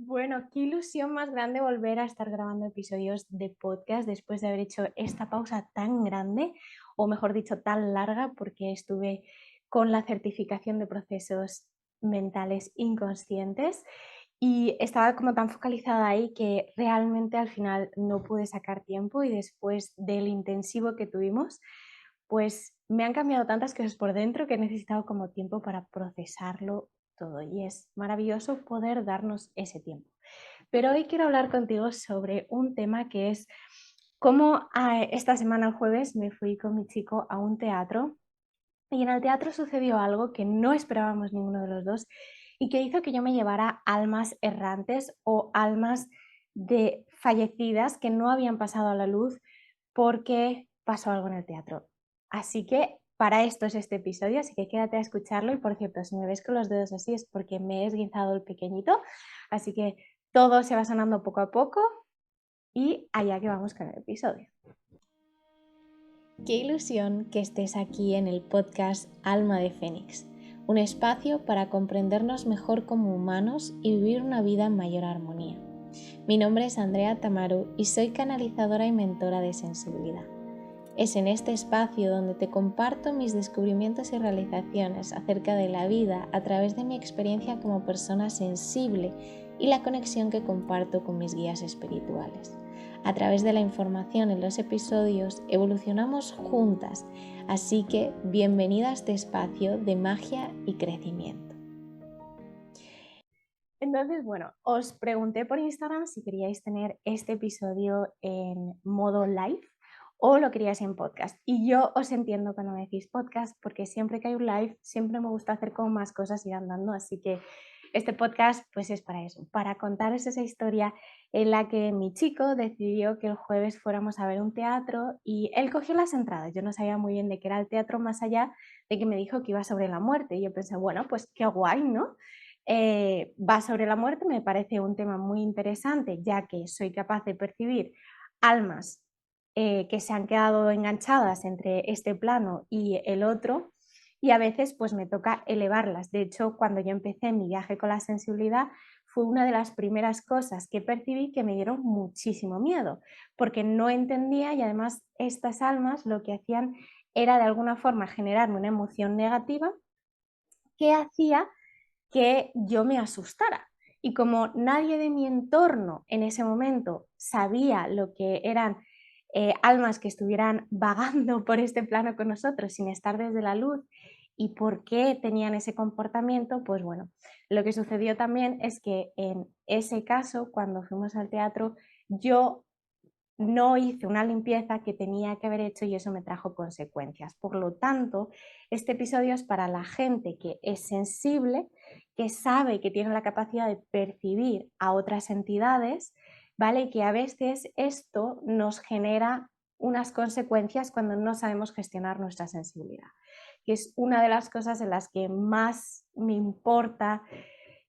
Bueno, qué ilusión más grande volver a estar grabando episodios de podcast después de haber hecho esta pausa tan grande, o mejor dicho, tan larga, porque estuve con la certificación de procesos mentales inconscientes y estaba como tan focalizada ahí que realmente al final no pude sacar tiempo y después del intensivo que tuvimos, pues me han cambiado tantas cosas por dentro que he necesitado como tiempo para procesarlo todo y es maravilloso poder darnos ese tiempo. Pero hoy quiero hablar contigo sobre un tema que es cómo esta semana, el jueves, me fui con mi chico a un teatro y en el teatro sucedió algo que no esperábamos ninguno de los dos y que hizo que yo me llevara almas errantes o almas de fallecidas que no habían pasado a la luz porque pasó algo en el teatro. Así que para esto es este episodio, así que quédate a escucharlo. Y por cierto, si me ves con los dedos así es porque me he esguinzado el pequeñito, así que todo se va sanando poco a poco y allá que vamos con el episodio. Qué ilusión que estés aquí en el podcast Alma de Fénix, un espacio para comprendernos mejor como humanos y vivir una vida en mayor armonía. Mi nombre es Andrea Tamaru y soy canalizadora y mentora de sensibilidad. Es en este espacio donde te comparto mis descubrimientos y realizaciones acerca de la vida a través de mi experiencia como persona sensible y la conexión que comparto con mis guías espirituales. A través de la información en los episodios evolucionamos juntas, así que bienvenida a este espacio de magia y crecimiento. Entonces, bueno, os pregunté por Instagram si queríais tener este episodio en modo live o lo queríais en podcast. Y yo os entiendo cuando me decís podcast porque siempre que hay un live siempre me gusta hacer como más cosas y andando, así que este podcast pues es para eso, para contaros esa historia en la que mi chico decidió que el jueves fuéramos a ver un teatro y él cogió las entradas. Yo no sabía muy bien de qué era el teatro más allá de que me dijo que iba sobre la muerte y yo pensé, bueno, pues qué guay, ¿no? Va sobre la muerte, me parece un tema muy interesante, ya que soy capaz de percibir almas que se han quedado enganchadas entre este plano y el otro, y a veces pues me toca elevarlas. De hecho, cuando yo empecé mi viaje con la sensibilidad, fue una de las primeras cosas que percibí que me dieron muchísimo miedo, porque no entendía y además estas almas lo que hacían era de alguna forma generarme una emoción negativa que hacía que yo me asustara. Y como nadie de mi entorno en ese momento sabía lo que eran almas que estuvieran vagando por este plano con nosotros sin estar desde la luz y por qué tenían ese comportamiento, pues bueno, lo que sucedió también es que en ese caso, cuando fuimos al teatro, yo no hice una limpieza que tenía que haber hecho y eso me trajo consecuencias. Por lo tanto, este episodio es para la gente que es sensible, que sabe que tiene la capacidad de percibir a otras entidades, ¿vale? Y que a veces esto nos genera unas consecuencias cuando no sabemos gestionar nuestra sensibilidad, que es una de las cosas en las que más me importa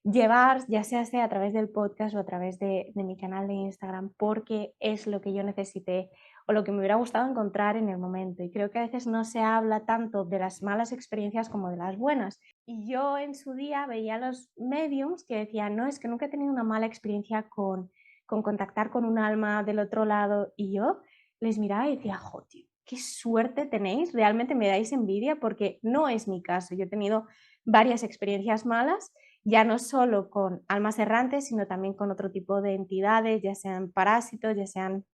llevar, ya sea a través del podcast o a través de mi canal de Instagram, porque es lo que yo necesité o lo que me hubiera gustado encontrar en el momento. Y creo que a veces no se habla tanto de las malas experiencias como de las buenas. Y yo en su día veía a los mediums que decían, no, es que nunca he tenido una mala experiencia con contactar con un alma del otro lado. Y yo les miraba y decía, jo, tío, qué suerte tenéis, realmente me dais envidia porque no es mi caso. Yo he tenido varias experiencias malas, ya no solo con almas errantes, sino también con otro tipo de entidades, ya sean parásitos, ya sean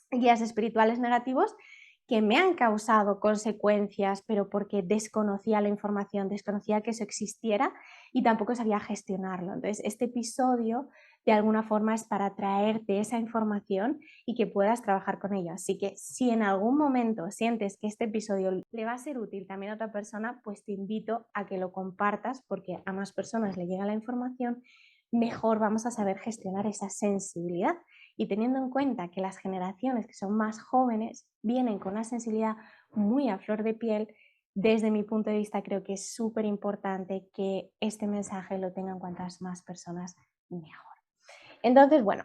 guías espirituales negativos, que me han causado consecuencias, pero porque desconocía la información, desconocía que eso existiera y tampoco sabía gestionarlo. Entonces, este episodio de alguna forma es para traerte esa información y que puedas trabajar con ella. Así que si en algún momento sientes que este episodio le va a ser útil también a otra persona, pues te invito a que lo compartas porque a más personas le llega la información, mejor vamos a saber gestionar esa sensibilidad y teniendo en cuenta que las generaciones que son más jóvenes vienen con una sensibilidad muy a flor de piel, desde mi punto de vista creo que es súper importante que este mensaje lo tengan cuantas más personas mejor. Entonces, bueno,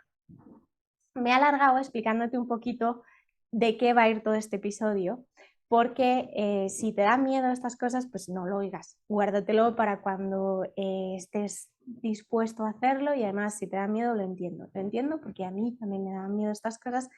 me he alargado explicándote un poquito de qué va a ir todo este episodio, porque si te da miedo estas cosas, pues no lo oigas, guárdatelo para cuando estés dispuesto a hacerlo, y además si te da miedo lo entiendo porque a mí también me dan miedo estas cosas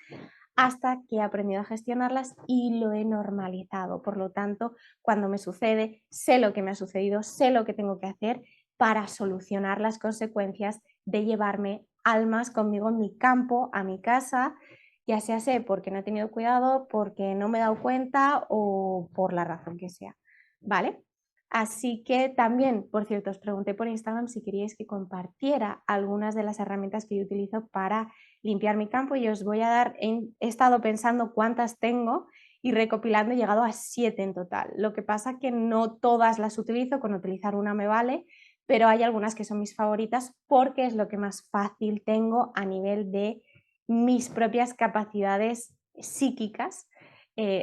hasta que he aprendido a gestionarlas y lo he normalizado. Por lo tanto, cuando me sucede, sé lo que me ha sucedido, sé lo que tengo que hacer para solucionar las consecuencias de llevarme almas conmigo en mi campo, a mi casa, ya sea sé porque no he tenido cuidado, porque no me he dado cuenta o por la razón que sea, ¿vale? Así que también, por cierto, os pregunté por Instagram si queríais que compartiera algunas de las herramientas que yo utilizo para limpiar mi campo, y os voy a dar, he estado pensando cuántas tengo y recopilando he llegado a 7 en total. Lo que pasa que no todas las utilizo, con utilizar una me vale, pero hay algunas que son mis favoritas porque es lo que más fácil tengo a nivel de mis propias capacidades psíquicas,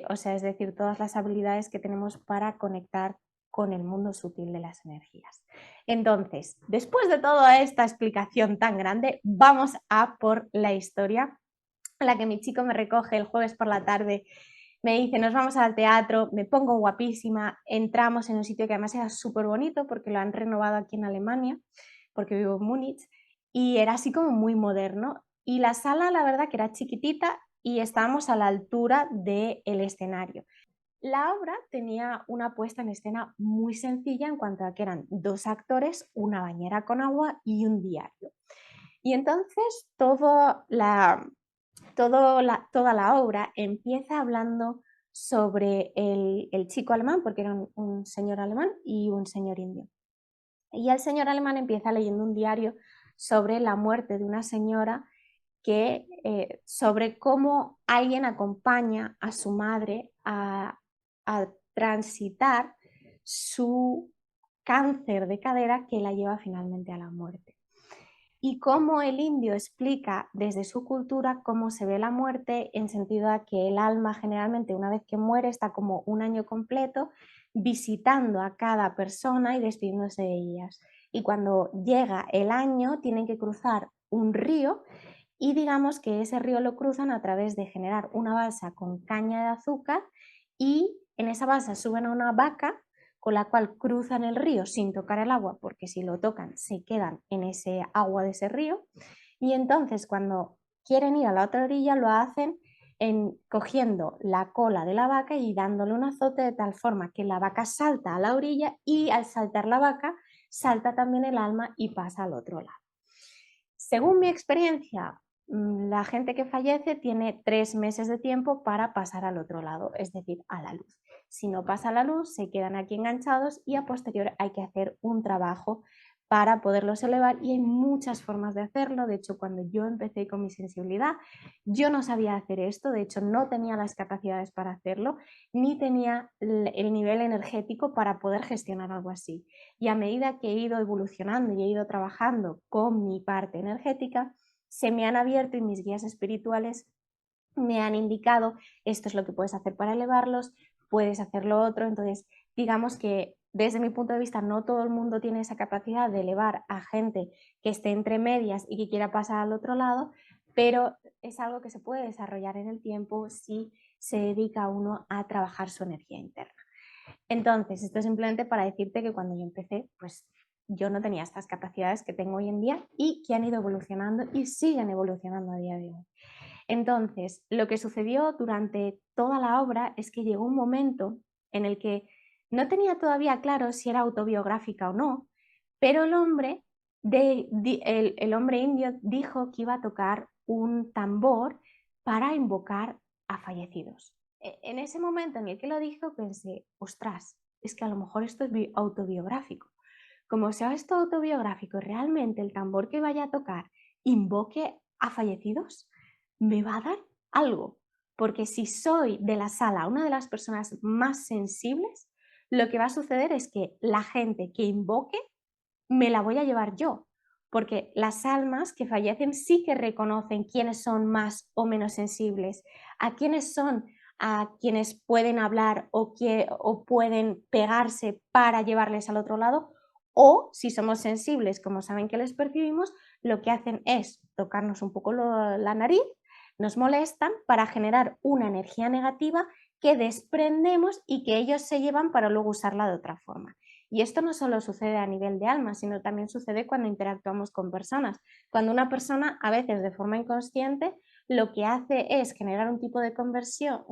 o sea, es decir, todas las habilidades que tenemos para conectar con el mundo sutil de las energías. Entonces, después de toda esta explicación tan grande, vamos a por la historia en la que mi chico me recoge el jueves por la tarde, me dice, nos vamos al teatro, me pongo guapísima, entramos en un sitio que además era súper bonito porque lo han renovado aquí en Alemania, porque vivo en Múnich, y era así como muy moderno. Y la sala, la verdad, que era chiquitita y estábamos a la altura del escenario. La obra tenía una puesta en escena muy sencilla en cuanto a que eran 2 actores, una bañera con agua y un diario. Y entonces toda la obra empieza hablando sobre el chico alemán, porque era un señor alemán y un señor indio. Y el señor alemán empieza leyendo un diario sobre la muerte de una señora, sobre cómo alguien acompaña a su madre a transitar su cáncer de cadera que la lleva finalmente a la muerte. Y cómo el indio explica desde su cultura cómo se ve la muerte, en sentido a que el alma generalmente una vez que muere está como un año completo visitando a cada persona y despidiéndose de ellas. Y cuando llega el año tienen que cruzar un río, y digamos que ese río lo cruzan a través de generar una balsa con caña de azúcar, y en esa balsa suben a una vaca con la cual cruzan el río sin tocar el agua, porque si lo tocan se quedan en ese agua de ese río, y entonces cuando quieren ir a la otra orilla lo hacen cogiendo la cola de la vaca y dándole un azote de tal forma que la vaca salta a la orilla, y al saltar la vaca salta también el alma y pasa al otro lado. Según mi experiencia, la gente que fallece tiene 3 meses de tiempo para pasar al otro lado, es decir, a la luz. Si no pasa la luz, se quedan aquí enganchados y a posterior hay que hacer un trabajo para poderlos elevar, y hay muchas formas de hacerlo. De hecho, cuando yo empecé con mi sensibilidad, yo no sabía hacer esto, de hecho no tenía las capacidades para hacerlo, ni tenía el nivel energético para poder gestionar algo así. Y a medida que he ido evolucionando y he ido trabajando con mi parte energética, se me han abierto y mis guías espirituales me han indicado esto es lo que puedes hacer para elevarlos, puedes hacer lo otro. Entonces, digamos que desde mi punto de vista no todo el mundo tiene esa capacidad de elevar a gente que esté entre medias y que quiera pasar al otro lado, pero es algo que se puede desarrollar en el tiempo si se dedica uno a trabajar su energía interna. Entonces, esto es simplemente para decirte que cuando yo empecé, pues yo no tenía estas capacidades que tengo hoy en día y que han ido evolucionando y siguen evolucionando a día de hoy. Entonces, lo que sucedió durante toda la obra es que llegó un momento en el que no tenía todavía claro si era autobiográfica o no, pero el hombre indio dijo que iba a tocar un tambor para invocar a fallecidos. En ese momento en el que lo dijo pensé, ostras, es que a lo mejor esto es autobiográfico. Como sea esto autobiográfico, realmente el tambor que vaya a tocar invoque a fallecidos, me va a dar algo. Porque si soy de la sala una de las personas más sensibles, lo que va a suceder es que la gente que invoque me la voy a llevar yo, porque las almas que fallecen sí que reconocen quiénes son más o menos sensibles, a quiénes son a quienes pueden hablar o pueden pegarse para llevarles al otro lado, o si somos sensibles, como saben que les percibimos, lo que hacen es tocarnos un poco la nariz, nos molestan para generar una energía negativa que desprendemos y que ellos se llevan para luego usarla de otra forma. Y esto no solo sucede a nivel de alma, sino también sucede cuando interactuamos con personas. Cuando una persona, a veces de forma inconsciente, lo que hace es generar un tipo de conversión,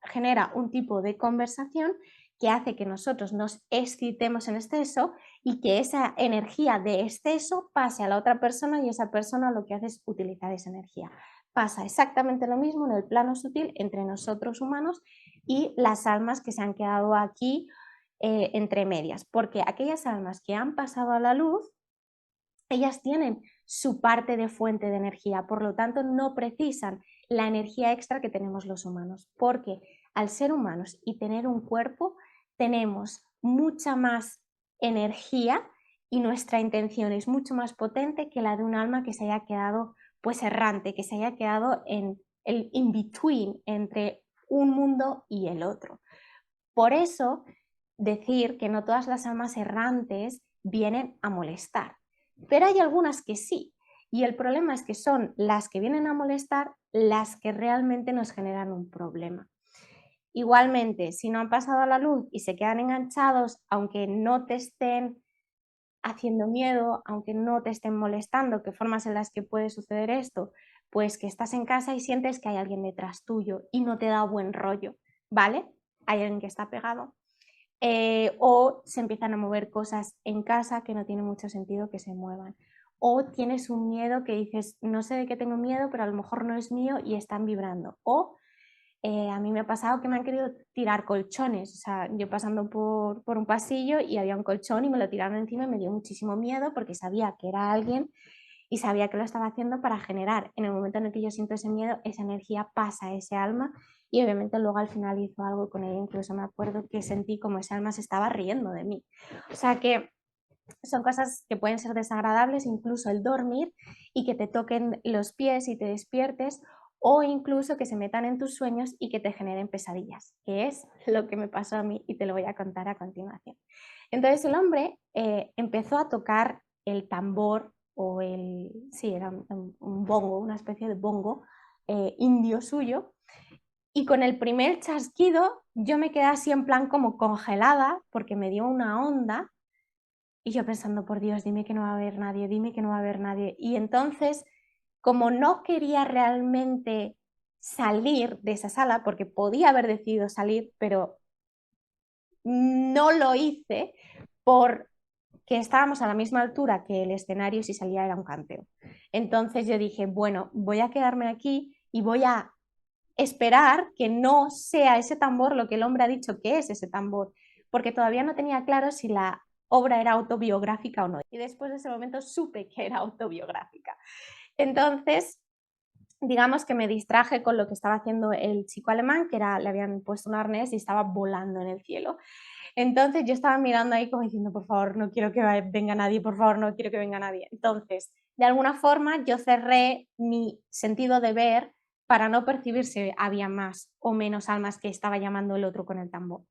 genera un tipo de conversación que hace que nosotros nos excitemos en exceso y que esa energía de exceso pase a la otra persona y esa persona lo que hace es utilizar esa energía. Pasa exactamente lo mismo en el plano sutil entre nosotros humanos y las almas que se han quedado aquí entre medias, porque aquellas almas que han pasado a la luz, ellas tienen su parte de fuente de energía, por lo tanto no precisan la energía extra que tenemos los humanos, porque al ser humanos y tener un cuerpo, tenemos mucha más energía y nuestra intención es mucho más potente que la de un alma que se haya quedado pues errante, que se haya quedado en el in-between entre un mundo y el otro. Por eso, decir que no todas las almas errantes vienen a molestar, pero hay algunas que sí. Y el problema es que son las que vienen a molestar las que realmente nos generan un problema. Igualmente, si no han pasado a la luz y se quedan enganchados, aunque no te estén haciendo miedo, aunque no te estén molestando, ¿qué formas en las que puede suceder esto? Pues que estás en casa y sientes que hay alguien detrás tuyo y no te da buen rollo, ¿vale? Hay alguien que está pegado. O se empiezan a mover cosas en casa que no tiene mucho sentido que se muevan. O tienes un miedo que dices, no sé de qué tengo miedo, pero a lo mejor no es mío y están vibrando. O a mí me ha pasado que me han querido tirar colchones, o sea, yo pasando por un pasillo y había un colchón y me lo tiraron encima y me dio muchísimo miedo porque sabía que era alguien y sabía que lo estaba haciendo para generar. En el momento en el que yo siento ese miedo, esa energía pasa a ese alma y obviamente luego al final hizo algo con ella, incluso me acuerdo que sentí como ese alma se estaba riendo de mí. O sea que son cosas que pueden ser desagradables, incluso el dormir y que te toquen los pies y te despiertes, o incluso que se metan en tus sueños y que te generen pesadillas, que es lo que me pasó a mí y te lo voy a contar a continuación. Entonces el hombre empezó a tocar el tambor o sí, era un bongo, una especie de bongo indio suyo, y con el primer chasquido yo me quedé así en plan como congelada porque me dio una onda y yo pensando, por Dios, dime que no va a haber nadie, dime que no va a haber nadie. Y entonces, como no quería realmente salir de esa sala, porque podía haber decidido salir, pero no lo hice porque estábamos a la misma altura que el escenario y si salía era un canteo. Entonces yo dije, bueno, voy a quedarme aquí y voy a esperar que no sea ese tambor lo que el hombre ha dicho que es ese tambor, porque todavía no tenía claro si la obra era autobiográfica o no. Y después de ese momento supe que era autobiográfica. Entonces, digamos que me distraje con lo que estaba haciendo el chico alemán, que era, le habían puesto un arnés y estaba volando en el cielo. Entonces yo estaba mirando ahí como diciendo, por favor, no quiero que venga nadie, por favor, no quiero que venga nadie. Entonces, de alguna forma yo cerré mi sentido de ver para no percibir si había más o menos almas que estaba llamando el otro con el tambor.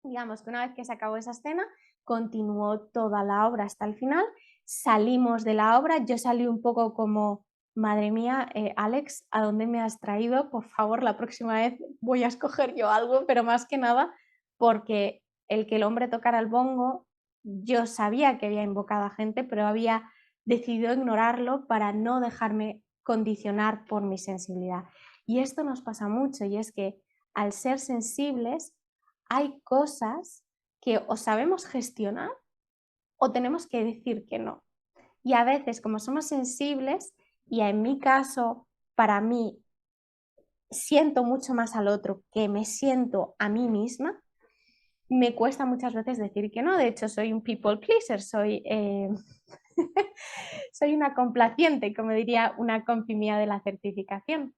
Digamos que una vez que se acabó esa escena, continuó toda la obra hasta el final, salimos de la obra, yo salí un poco como, madre mía, Alex, ¿a dónde me has traído? Por favor, la próxima vez voy a escoger yo algo, pero más que nada porque el que el hombre tocara el bongo, yo sabía que había invocado a gente, pero había decidido ignorarlo para no dejarme condicionar por mi sensibilidad. Y esto nos pasa mucho, y es que al ser sensibles, hay cosas que o sabemos gestionar o tenemos que decir que no. Y a veces, como somos sensibles, y en mi caso, para mí, siento mucho más al otro que me siento a mí misma, me cuesta muchas veces decir que no. De hecho, soy un people pleaser, soy una complaciente, como diría una compi mía de la certificación.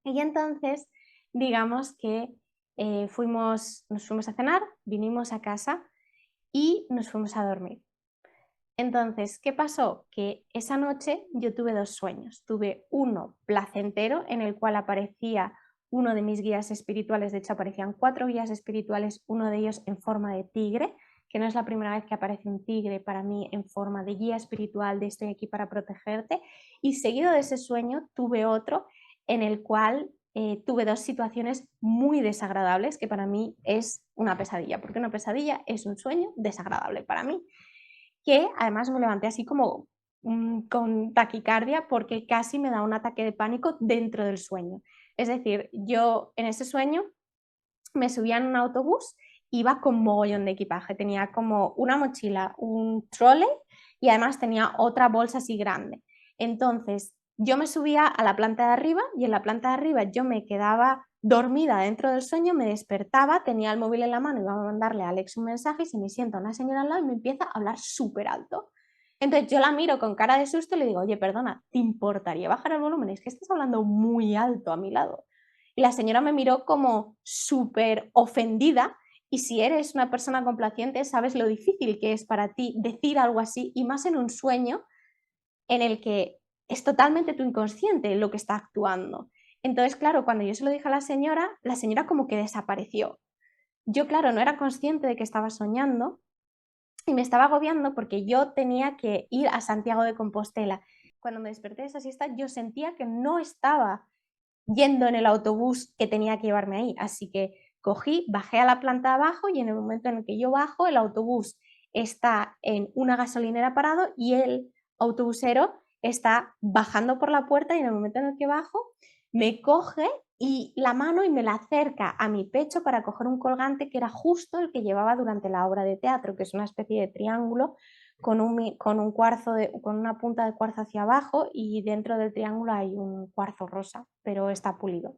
Y entonces, digamos que nos fuimos a cenar, vinimos a casa y nos fuimos a dormir. Entonces, ¿qué pasó? Que esa noche yo tuve dos sueños. Tuve uno placentero en el cual aparecía uno de mis guías espirituales, de hecho aparecían 4 guías espirituales, uno de ellos en forma de tigre, que no es la primera vez que aparece un tigre para mí en forma de guía espiritual de estoy aquí para protegerte, y seguido de ese sueño tuve otro en el cual tuve 2 situaciones muy desagradables que para mí es una pesadilla, porque una pesadilla es un sueño desagradable para mí, que además me levanté así como con taquicardia porque casi me da un ataque de pánico dentro del sueño. Es decir, yo en ese sueño me subía en un autobús, iba con mogollón de equipaje, tenía como una mochila, un trolley y además tenía otra bolsa así grande. Entonces, yo me subía a la planta de arriba y en la planta de arriba yo me quedaba dormida dentro del sueño, me despertaba, tenía el móvil en la mano, iba a mandarle a Alex un mensaje y se me sienta una señora al lado y me empieza a hablar súper alto. Entonces yo la miro con cara de susto y le digo, oye, perdona, ¿te importaría bajar el volumen? Es que estás hablando muy alto a mi lado. Y la señora me miró como súper ofendida y si eres una persona complaciente sabes lo difícil que es para ti decir algo así y más en un sueño en el que es totalmente tu inconsciente lo que está actuando. Entonces, claro, cuando yo se lo dije a la señora como que desapareció. Yo, claro, no era consciente de que estaba soñando y me estaba agobiando porque yo tenía que ir a Santiago de Compostela. Cuando me desperté de esa siesta, yo sentía que no estaba yendo en el autobús que tenía que llevarme ahí. Así que cogí, bajé a la planta de abajo y en el momento en el que yo bajo, el autobús está en una gasolinera parado y el autobusero está bajando por la puerta y en el momento en el que bajo, me coge y la mano y me la acerca a mi pecho para coger un colgante que era justo el que llevaba durante la obra de teatro, que es una especie de triángulo con una punta de cuarzo hacia abajo y dentro del triángulo hay un cuarzo rosa, pero está pulido.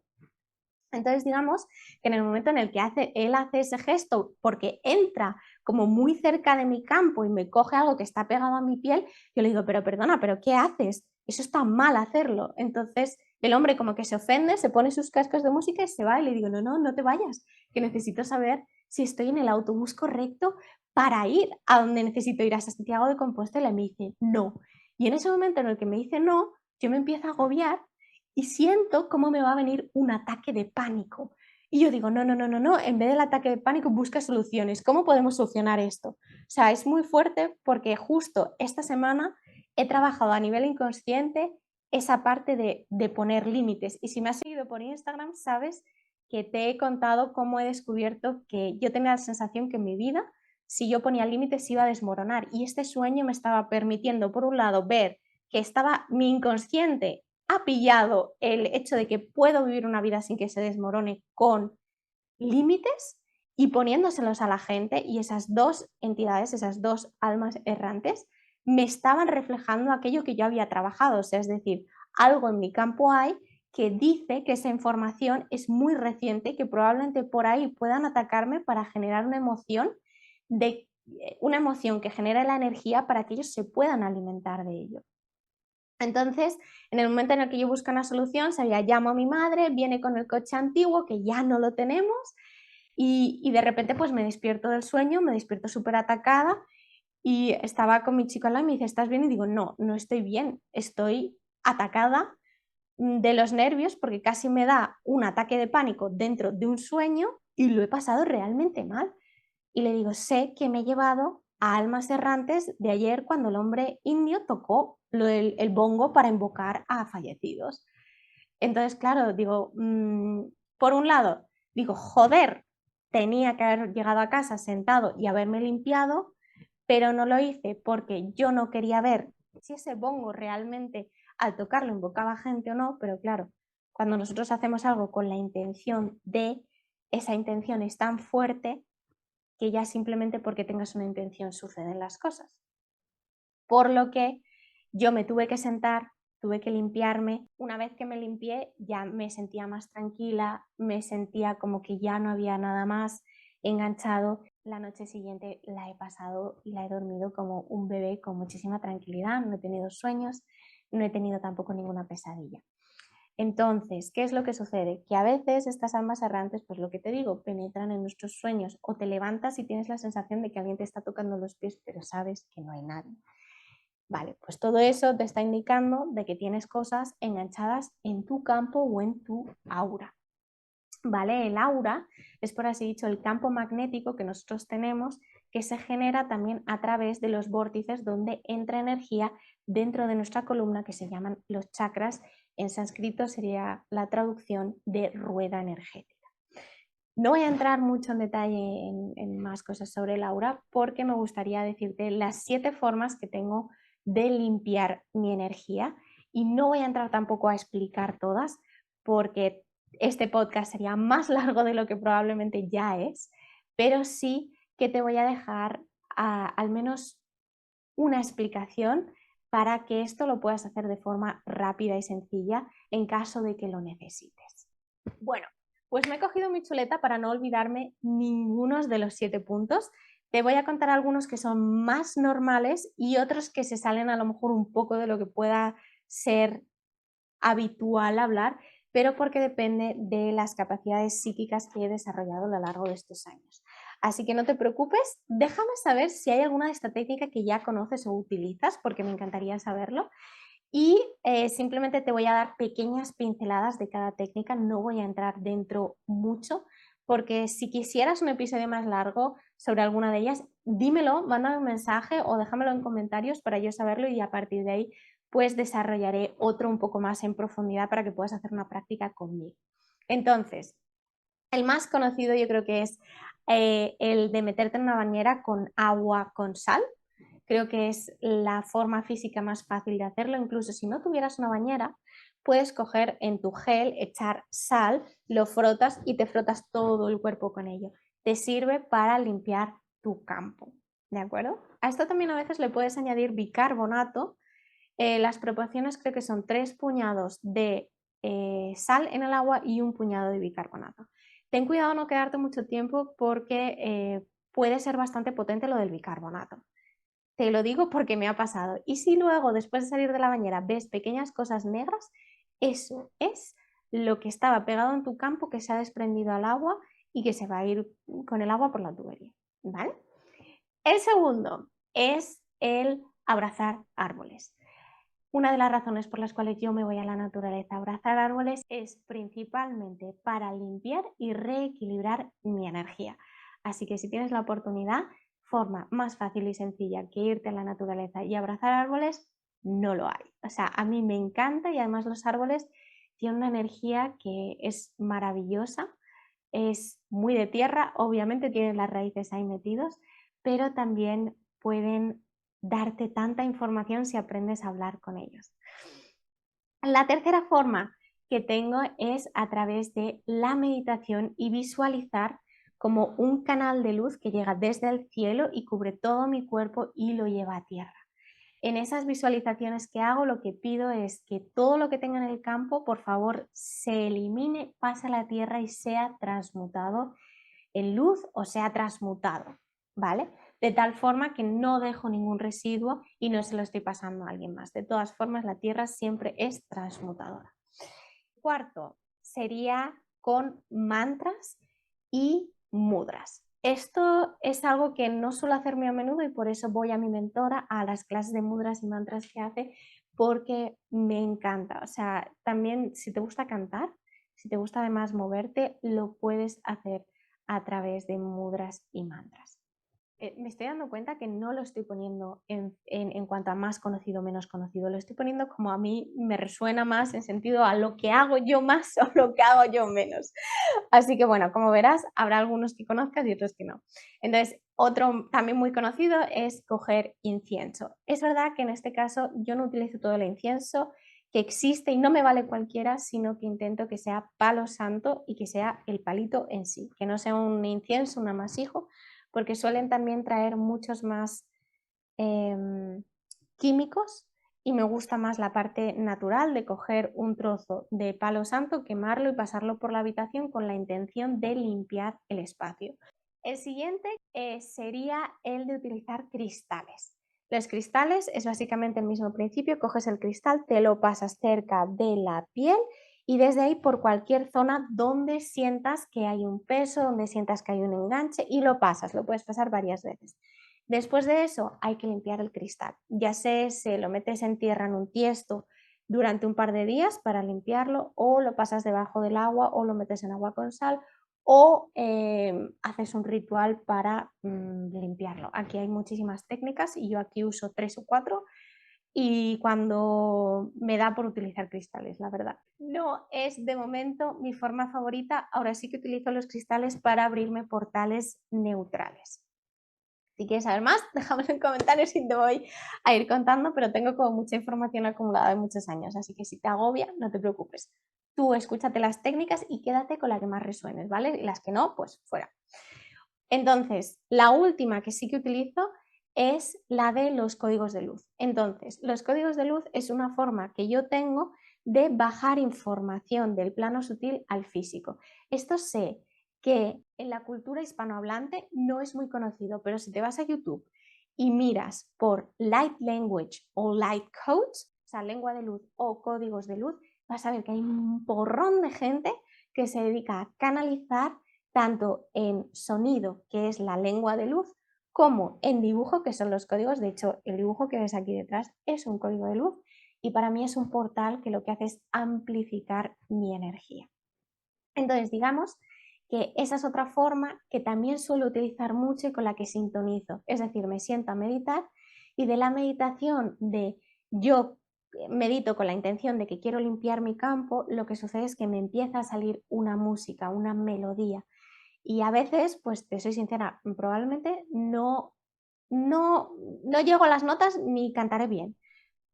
Entonces, digamos que en el momento en el que él hace ese gesto, porque entra como muy cerca de mi campo y me coge algo que está pegado a mi piel, yo le digo, pero perdona, ¿pero qué haces? Eso está mal hacerlo. Entonces, el hombre como que se ofende, se pone sus cascos de música y se va. Y le digo, no, no, no te vayas, que necesito saber si estoy en el autobús correcto para ir a donde necesito ir, a Santiago de Compostela. Y me dice, no. Y en ese momento en el que me dice no, yo me empiezo a agobiar y siento cómo me va a venir un ataque de pánico. Y yo digo, no, no, no, no, no, en vez del ataque de pánico busca soluciones. ¿Cómo podemos solucionar esto? O sea, es muy fuerte porque justo esta semana he trabajado a nivel inconsciente esa parte de poner límites. Y si me has seguido por Instagram, sabes que te he contado cómo he descubierto que yo tenía la sensación que en mi vida, si yo ponía límites, iba a desmoronar. Y este sueño me estaba permitiendo, por un lado, ver que estaba mi inconsciente ha pillado el hecho de que puedo vivir una vida sin que se desmorone con límites y poniéndoselos a la gente, y esas dos entidades, esas dos almas errantes, me estaban reflejando aquello que yo había trabajado. O sea, es decir, algo en mi campo hay que dice que esa información es muy reciente y que probablemente por ahí puedan atacarme para generar una emoción que genere la energía para que ellos se puedan alimentar de ello. Entonces, en el momento en el que yo busco una solución, sabía, llamo a mi madre, viene con el coche antiguo, que ya no lo tenemos, y de repente pues me despierto del sueño, me despierto súper atacada y estaba con mi chico al lado y me dice, ¿estás bien? Y digo, no, no estoy bien, estoy atacada de los nervios porque casi me da un ataque de pánico dentro de un sueño y lo he pasado realmente mal. Y le digo, sé que me he llevado a almas errantes de ayer cuando el hombre indio tocó el bongo para invocar a fallecidos. Entonces, claro, digo, por un lado, digo, joder, tenía que haber llegado a casa sentado y haberme limpiado, pero no lo hice porque yo no quería ver si ese bongo realmente al tocarlo invocaba gente o no, pero claro, cuando nosotros hacemos algo con la intención de, esa intención es tan fuerte que ya simplemente porque tengas una intención suceden las cosas. Por lo que yo me tuve que sentar, tuve que limpiarme. Una vez que me limpié ya me sentía más tranquila, me sentía como que ya no había nada más enganchado. La noche siguiente la he pasado y la he dormido como un bebé con muchísima tranquilidad, no he tenido sueños, no he tenido tampoco ninguna pesadilla. Entonces, ¿qué es lo que sucede? Que a veces estas almas errantes, pues lo que te digo, penetran en nuestros sueños o te levantas y tienes la sensación de que alguien te está tocando los pies, pero sabes que no hay nadie. Vale, pues todo eso te está indicando de que tienes cosas enganchadas en tu campo o en tu aura. ¿Vale? El aura es, por así dicho, el campo magnético que nosotros tenemos que se genera también a través de los vórtices donde entra energía dentro de nuestra columna que se llaman los chakras. En sánscrito sería la traducción de rueda energética. No voy a entrar mucho en detalle en más cosas sobre el aura porque me gustaría decirte las 7 formas que tengo de limpiar mi energía y no voy a entrar tampoco a explicar todas porque este podcast sería más largo de lo que probablemente ya es, pero sí que te voy a dejar al menos una explicación para que esto lo puedas hacer de forma rápida y sencilla en caso de que lo necesites. Bueno, pues me he cogido mi chuleta para no olvidarme ninguno de los 7 puntos. Te voy a contar algunos que son más normales y otros que se salen a lo mejor un poco de lo que pueda ser habitual hablar, pero porque depende de las capacidades psíquicas que he desarrollado a lo largo de estos años. Así que no te preocupes, déjame saber si hay alguna de esta técnica que ya conoces o utilizas, porque me encantaría saberlo. Y simplemente te voy a dar pequeñas pinceladas de cada técnica, no voy a entrar dentro mucho, porque si quisieras un episodio más largo sobre alguna de ellas, dímelo, mándame un mensaje o déjamelo en comentarios para yo saberlo y a partir de ahí pues desarrollaré otro un poco más en profundidad para que puedas hacer una práctica conmigo. Entonces, el más conocido yo creo que es el de meterte en una bañera con agua con sal. Creo que es la forma física más fácil de hacerlo. Incluso si no tuvieras una bañera, puedes coger en tu gel, echar sal, lo frotas y te frotas todo el cuerpo con ello. Te sirve para limpiar tu campo, ¿de acuerdo? A esto también a veces le puedes añadir bicarbonato. Las proporciones creo que son 3 puñados de sal en el agua y un puñado de bicarbonato. Ten cuidado no quedarte mucho tiempo porque puede ser bastante potente lo del bicarbonato. Te lo digo porque me ha pasado. Y si luego, después de salir de la bañera, ves pequeñas cosas negras, eso es lo que estaba pegado en tu campo que se ha desprendido al agua y que se va a ir con el agua por la tubería, ¿vale? El segundo es el abrazar árboles. Una de las razones por las cuales yo me voy a la naturaleza a abrazar árboles es principalmente para limpiar y reequilibrar mi energía. Así que si tienes la oportunidad, forma más fácil y sencilla que irte a la naturaleza y abrazar árboles, no lo hay. O sea, a mí me encanta y además los árboles tienen una energía que es maravillosa, es muy de tierra, obviamente tienen las raíces ahí metidos, pero también pueden darte tanta información si aprendes a hablar con ellos. La tercera forma que tengo es a través de la meditación y visualizar como un canal de luz que llega desde el cielo y cubre todo mi cuerpo y lo lleva a tierra. En esas visualizaciones que hago, lo que pido es que todo lo que tenga en el campo, por favor, se elimine, pase a la tierra y sea transmutado en luz o sea transmutado, ¿vale? De tal forma que no dejo ningún residuo y no se lo estoy pasando a alguien más. De todas formas, la tierra siempre es transmutadora. Cuarto, sería con mantras y mudras. Esto es algo que no suelo hacer muy a menudo y por eso voy a mi mentora a las clases de mudras y mantras que hace porque me encanta. O sea, también si te gusta cantar, si te gusta además moverte, lo puedes hacer a través de mudras y mantras. Me estoy dando cuenta que no lo estoy poniendo en cuanto a más conocido o menos conocido, lo estoy poniendo como a mí me resuena más en sentido a lo que hago yo más o lo que hago yo menos. Así que bueno, como verás, habrá algunos que conozcas y otros que no. Entonces, otro también muy conocido es coger incienso. Es verdad que en este caso yo no utilizo todo el incienso que existe y no me vale cualquiera, sino que intento que sea palo santo y que sea el palito en sí, que no sea un incienso, un amasijo, porque suelen también traer muchos más químicos y me gusta más la parte natural de coger un trozo de palo santo, quemarlo y pasarlo por la habitación con la intención de limpiar el espacio. El siguiente sería el de utilizar cristales. Los cristales es básicamente el mismo principio, coges el cristal, te lo pasas cerca de la piel y desde ahí por cualquier zona donde sientas que hay un peso, donde sientas que hay un enganche y lo pasas, lo puedes pasar varias veces. Después de eso hay que limpiar el cristal, ya sea se lo metes en tierra en un tiesto durante un par de días para limpiarlo o lo pasas debajo del agua o lo metes en agua con sal o haces un ritual para limpiarlo. Aquí hay muchísimas técnicas y yo aquí uso 3 o 4 y cuando me da por utilizar cristales, la verdad. No es de momento mi forma favorita, ahora sí que utilizo los cristales para abrirme portales neutrales. Si quieres saber más, déjamelo en comentarios y te voy a ir contando, pero tengo como mucha información acumulada de muchos años, así que si te agobia, no te preocupes. Tú escúchate las técnicas y quédate con la que más resuenes, ¿vale? Y las que no, pues fuera. Entonces, la última que sí que utilizo es la de los códigos de luz. Entonces, los códigos de luz es una forma que yo tengo de bajar información del plano sutil al físico. Esto sé que en la cultura hispanohablante no es muy conocido, pero si te vas a YouTube y miras por Light Language o Light Codes, o sea, lengua de luz o códigos de luz, vas a ver que hay un porrón de gente que se dedica a canalizar tanto en sonido, que es la lengua de luz, como en dibujo, que son los códigos. De hecho, el dibujo que ves aquí detrás es un código de luz y para mí es un portal que lo que hace es amplificar mi energía. Entonces, digamos que esa es otra forma que también suelo utilizar mucho y con la que sintonizo. Es decir, me siento a meditar y de la meditación de yo medito con la intención de que quiero limpiar mi campo, lo que sucede es que me empieza a salir una música, una melodía. Y a veces, pues te soy sincera, probablemente no llego a las notas ni cantaré bien,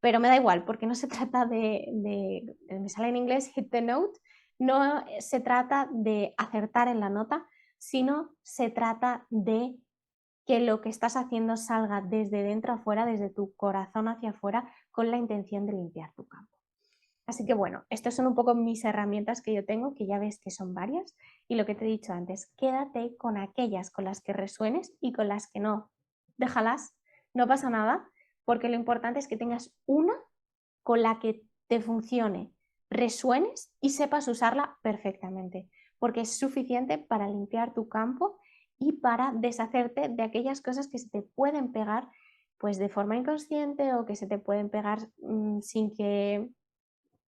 pero me da igual, porque no se trata me sale en inglés hit the note, no se trata de acertar en la nota, sino se trata de que lo que estás haciendo salga desde dentro afuera, desde tu corazón hacia afuera, con la intención de limpiar tu campo. Así que bueno, estas son un poco mis herramientas que yo tengo, que ya ves que son varias, y lo que te he dicho antes, quédate con aquellas con las que resuenes y con las que no. Déjalas, no pasa nada, porque lo importante es que tengas una con la que te funcione, resuenes y sepas usarla perfectamente, porque es suficiente para limpiar tu campo y para deshacerte de aquellas cosas que se te pueden pegar pues de forma inconsciente o que se te pueden pegar sin que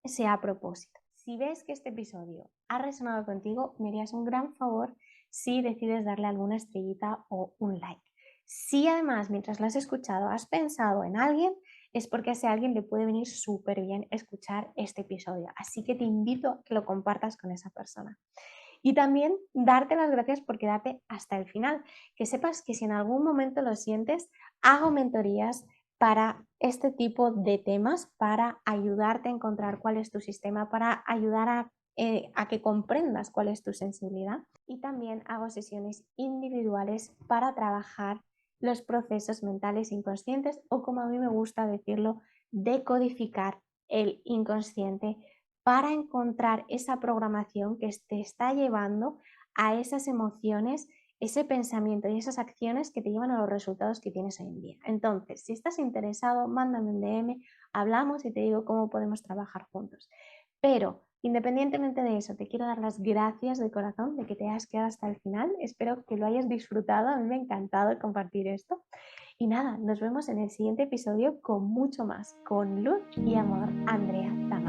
sea a propósito. Si ves que este episodio ha resonado contigo, me harías un gran favor si decides darle alguna estrellita o un like. Si además, mientras lo has escuchado, has pensado en alguien, es porque a ese alguien le puede venir súper bien escuchar este episodio. Así que te invito a que lo compartas con esa persona. Y también darte las gracias por quedarte hasta el final. Que sepas que si en algún momento lo sientes, hago mentorías para este tipo de temas, para ayudarte a encontrar cuál es tu sistema, para ayudar a que comprendas cuál es tu sensibilidad. Y también hago sesiones individuales para trabajar los procesos mentales inconscientes o, como a mí me gusta decirlo, decodificar el inconsciente para encontrar esa programación que te está llevando a esas emociones, ese pensamiento y esas acciones que te llevan a los resultados que tienes hoy en día. Entonces, si estás interesado, mándame un DM, hablamos y te digo cómo podemos trabajar juntos. Pero, independientemente de eso, te quiero dar las gracias de corazón de que te hayas quedado hasta el final. Espero que lo hayas disfrutado. A mí me ha encantado compartir esto. Y nada, nos vemos en el siguiente episodio con mucho más, con luz y amor, Andrea Tam.